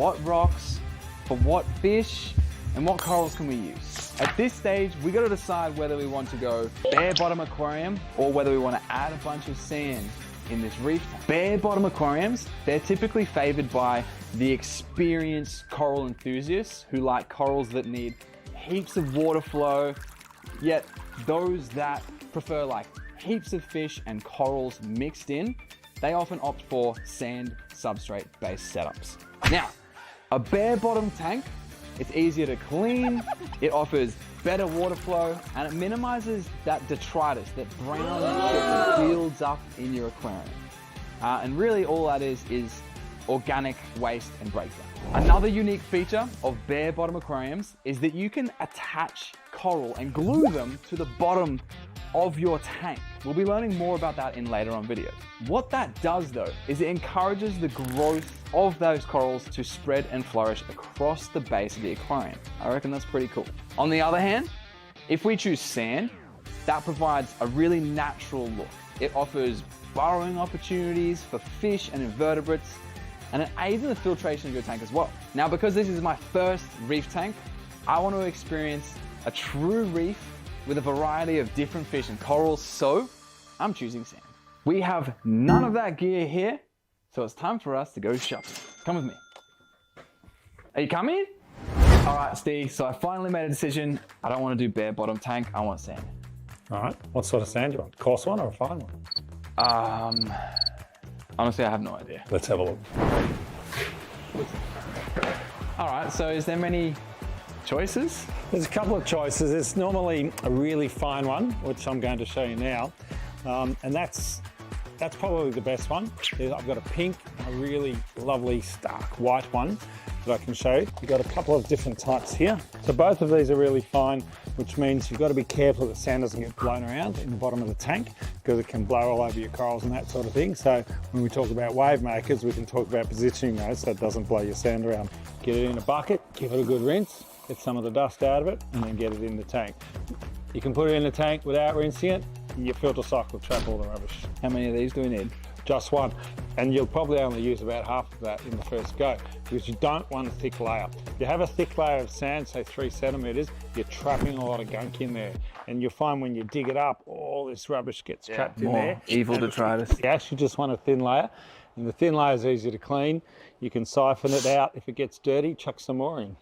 What rocks, for what fish, and what corals can we use? At this stage, we got to decide whether we want to go bare bottom aquarium or whether we want to add a bunch of sand in this reef tank. Bare bottom aquariums, they're typically favored by the experienced coral enthusiasts who like corals that need heaps of water flow, yet those that prefer like heaps of fish and corals mixed in, they often opt for sand substrate based setups. Now, a bare bottom tank, it's easier to clean, it offers better water flow, and it minimizes that detritus, that brown shit that builds up in your aquarium. And really all that is organic waste and breakdown. Another unique feature of bare bottom aquariums is that you can attach coral and glue them to the bottom of your tank. We'll be learning more about that in later on videos. What that does though, is it encourages the growth of those corals to spread and flourish across the base of the aquarium. I reckon that's pretty cool. On the other hand, if we choose sand, that provides a really natural look. It offers burrowing opportunities for fish and invertebrates, and it aids in the filtration of your tank as well. Now, because this is my first reef tank, I want to experience a true reef with a variety of different fish and corals, so I'm choosing sand. We have none of that gear here, so it's time for us to go shopping. Come with me. Are you coming? All right, Steve, so I finally made a decision. I don't want to do bare bottom tank, I want sand. All right, what sort of sand do you want? Coarse one or a fine one? Honestly, I have no idea. Let's have a look. All right, so is there many choices? There's a couple of choices. There's normally a really fine one, which I'm going to show you now. And that's probably the best one. I've got a pink, a really lovely stark white one that I can show you. You've got a couple of different types here. So both of these are really fine, which means you've got to be careful that sand doesn't get blown around in the bottom of the tank because it can blow all over your corals and that sort of thing. So when we talk about wave makers, we can talk about positioning those so it doesn't blow your sand around. Get it in a bucket, give it a good rinse, get some of the dust out of it, and then get it in the tank. You can put it in the tank without rinsing it, and your filter cycle will trap all the rubbish. How many of these do we need? Just one. And you'll probably only use about half of that in the first go because you don't want a thick layer. If you have a thick layer of sand, say 3 centimeters, you're trapping a lot of gunk in there. And you'll find when you dig it up, all this rubbish gets trapped in there. Evil detritus. You actually just want a thin layer. And the thin layer is easy to clean. You can siphon it out. If it gets dirty, chuck some more in.